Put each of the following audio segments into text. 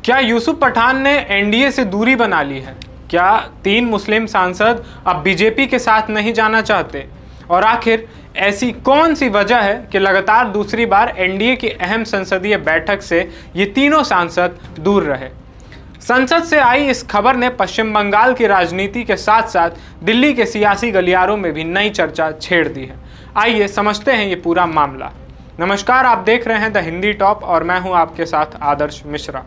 क्या यूसुफ पठान ने एनडीए से दूरी बना ली है? क्या 3 मुस्लिम सांसद अब बीजेपी के साथ नहीं जाना चाहते? और आखिर ऐसी कौन सी वजह है कि लगातार दूसरी बार एनडीए की अहम संसदीय बैठक से ये तीनों सांसद दूर रहे? संसद से आई इस खबर ने पश्चिम बंगाल की राजनीति के साथ साथ दिल्ली के सियासी गलियारों में भी नई चर्चा छेड़ दी है। आइए समझते हैं ये पूरा मामला। नमस्कार, आप देख रहे हैं द हिंदी टॉप और मैं हूं आपके साथ आदर्श मिश्रा।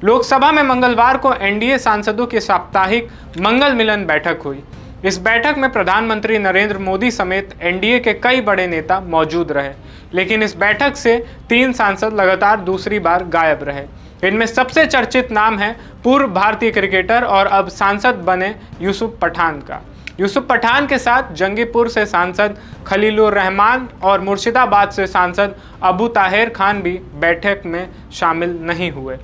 लोकसभा में मंगलवार को एनडीए सांसदों की साप्ताहिक मंगल मिलन बैठक हुई। इस बैठक में प्रधानमंत्री नरेंद्र मोदी समेत एनडीए के कई बड़े नेता मौजूद रहे, लेकिन इस बैठक से 3 सांसद लगातार दूसरी बार गायब रहे। इनमें सबसे चर्चित नाम है पूर्व भारतीय क्रिकेटर और अब सांसद बने यूसुफ पठान का। यूसुफ पठान के साथ जंगीपुर से सांसद खलीलुर रहमान और मुर्शिदाबाद से सांसद अबू ताहिर खान भी बैठक में शामिल नहीं हुए।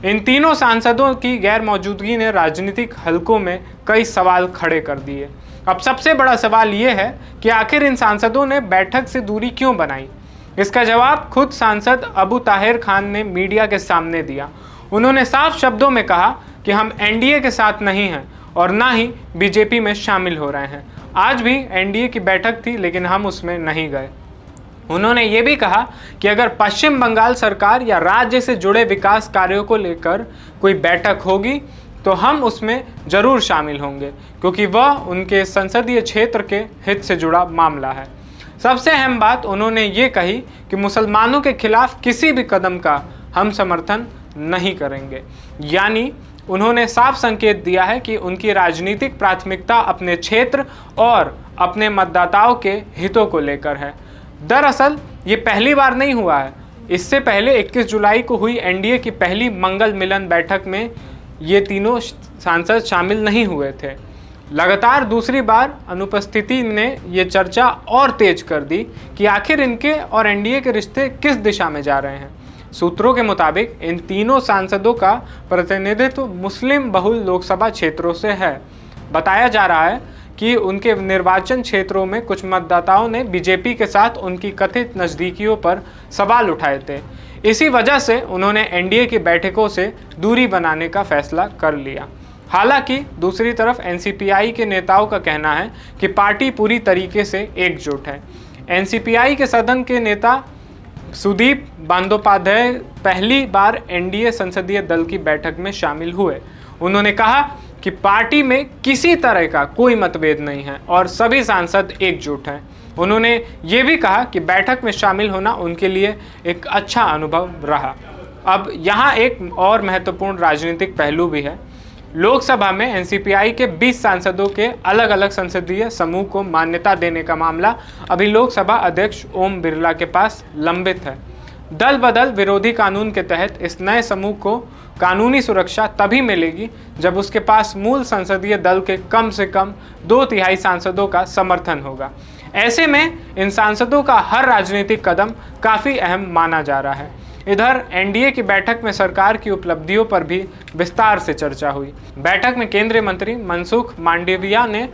इन तीनों सांसदों की गैर मौजूदगी ने राजनीतिक हलकों में कई सवाल खड़े कर दिए। अब सबसे बड़ा सवाल ये है कि आखिर इन सांसदों ने बैठक से दूरी क्यों बनाई। इसका जवाब खुद सांसद अबू ताहिर खान ने मीडिया के सामने दिया। उन्होंने साफ शब्दों में कहा कि हम एनडीए के साथ नहीं हैं और ना ही बीजेपी में शामिल हो रहे हैं। आज भी एनडीए की बैठक थी लेकिन हम उसमें नहीं गए। उन्होंने ये भी कहा कि अगर पश्चिम बंगाल सरकार या राज्य से जुड़े विकास कार्यों को लेकर कोई बैठक होगी तो हम उसमें ज़रूर शामिल होंगे, क्योंकि वह उनके संसदीय क्षेत्र के हित से जुड़ा मामला है। सबसे अहम बात उन्होंने ये कही कि मुसलमानों के खिलाफ किसी भी कदम का हम समर्थन नहीं करेंगे। यानी उन्होंने साफ संकेत दिया है कि उनकी राजनीतिक प्राथमिकता अपने क्षेत्र और अपने मतदाताओं के हितों को लेकर है। दरअसल ये पहली बार नहीं हुआ है। इससे पहले 21 जुलाई को हुई एनडीए की पहली मंगल मिलन बैठक में ये तीनों सांसद शामिल नहीं हुए थे। लगातार दूसरी बार अनुपस्थिति ने ये चर्चा और तेज कर दी कि आखिर इनके और एनडीए के रिश्ते किस दिशा में जा रहे हैं। सूत्रों के मुताबिक इन तीनों सांसदों का प्रतिनिधित्व मुस्लिम बहुल लोकसभा क्षेत्रों से है। बताया जा रहा है कि उनके निर्वाचन क्षेत्रों में कुछ मतदाताओं ने बीजेपी के साथ उनकी कथित नज़दीकियों पर सवाल उठाए थे। इसी वजह से उन्होंने एनडीए की बैठकों से दूरी बनाने का फैसला कर लिया। हालांकि दूसरी तरफ एनसीपीआई के नेताओं का कहना है कि पार्टी पूरी तरीके से एकजुट है। एनसीपीआई के सदन के नेता सुदीप बंदोपाध्याय पहली बार एनडीए संसदीय दल की बैठक में शामिल हुए। उन्होंने कहा कि पार्टी में किसी तरह का कोई मतभेद नहीं है और सभी सांसद एकजुट हैं। उन्होंने ये भी कहा कि बैठक में शामिल होना उनके लिए एक अच्छा अनुभव रहा। अब यहाँ एक और महत्वपूर्ण राजनीतिक पहलू भी है। लोकसभा में एनसीपीआई के 20 सांसदों के अलग अलग संसदीय समूह को मान्यता देने का मामला अभी लोकसभा अध्यक्ष ओम बिरला के पास लंबित है। दल बदल विरोधी कानून के तहत इस नए समूह को कानूनी सुरक्षा तभी मिलेगी जब उसके पास मूल संसदीय दल के कम से कम 2/3 सांसदों का समर्थन होगा। ऐसे में इन सांसदों का हर राजनीतिक कदम काफ़ी अहम माना जा रहा है। इधर एनडीए की बैठक में सरकार की उपलब्धियों पर भी विस्तार से चर्चा हुई। बैठक में केंद्रीय मंत्री मनसुख मांडविया ने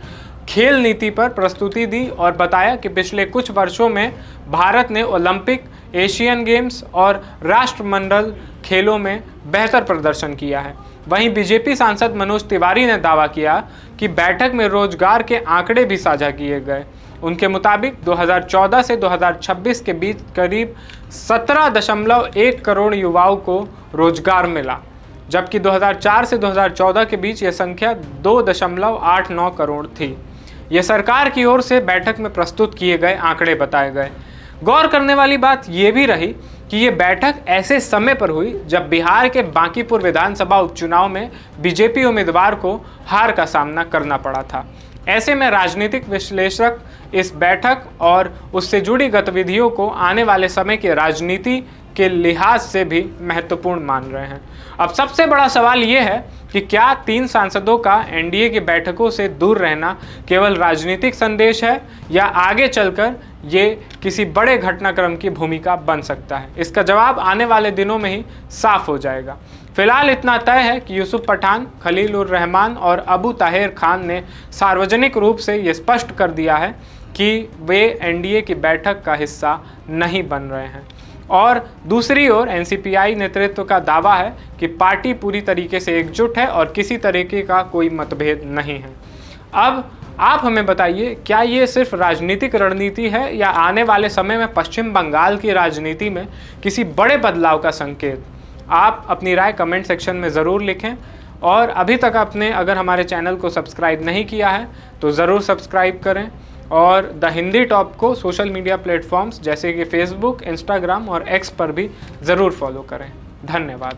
खेल नीति पर प्रस्तुति दी और बताया कि पिछले कुछ वर्षों में भारत ने ओलंपिक, एशियन गेम्स और राष्ट्रमंडल खेलों में बेहतर प्रदर्शन किया है। वहीं बीजेपी सांसद मनोज तिवारी ने दावा किया कि बैठक में रोजगार के आंकड़े भी साझा किए गए। उनके मुताबिक 2014 से 2026 के बीच करीब 17.1 करोड़ युवाओं को रोजगार मिला, जबकि 2004 से 2014 के बीच यह संख्या 2.89 करोड़ थी। यह सरकार की ओर से बैठक में प्रस्तुत किए गए आंकड़े बताए गए। गौर करने वाली बात यह भी रही कि ये बैठक ऐसे समय पर हुई जब बिहार के बांकीपुर विधानसभा उपचुनाव में बीजेपी उम्मीदवार को हार का सामना करना पड़ा था। ऐसे में राजनीतिक विश्लेषक इस बैठक और उससे जुड़ी गतिविधियों को आने वाले समय की राजनीति के लिहाज से भी महत्वपूर्ण मान रहे हैं। अब सबसे बड़ा सवाल ये है कि क्या 3 सांसदों का एनडीए की बैठकों से दूर रहना केवल राजनीतिक संदेश है या आगे चलकर ये किसी बड़े घटनाक्रम की भूमिका बन सकता है। इसका जवाब आने वाले दिनों में ही साफ हो जाएगा। फिलहाल इतना तय है कि यूसुफ पठान, खलीलुर रहमान और अबू ताहिर खान ने सार्वजनिक रूप से ये स्पष्ट कर दिया है कि वे एनडीए की बैठक का हिस्सा नहीं बन रहे हैं। और दूसरी ओर एनसीपीआई नेतृत्व का दावा है कि पार्टी पूरी तरीके से एकजुट है और किसी तरीके का कोई मतभेद नहीं है। अब आप हमें बताइए, क्या ये सिर्फ राजनीतिक रणनीति है या आने वाले समय में पश्चिम बंगाल की राजनीति में किसी बड़े बदलाव का संकेत? आप अपनी राय कमेंट सेक्शन में ज़रूर लिखें और अभी तक आपने अगर हमारे चैनल को सब्सक्राइब नहीं किया है तो ज़रूर सब्सक्राइब करें और द हिंदी टॉप को सोशल मीडिया प्लेटफॉर्म्स जैसे कि फेसबुक, इंस्टाग्राम और एक्स पर भी ज़रूर फॉलो करें। धन्यवाद।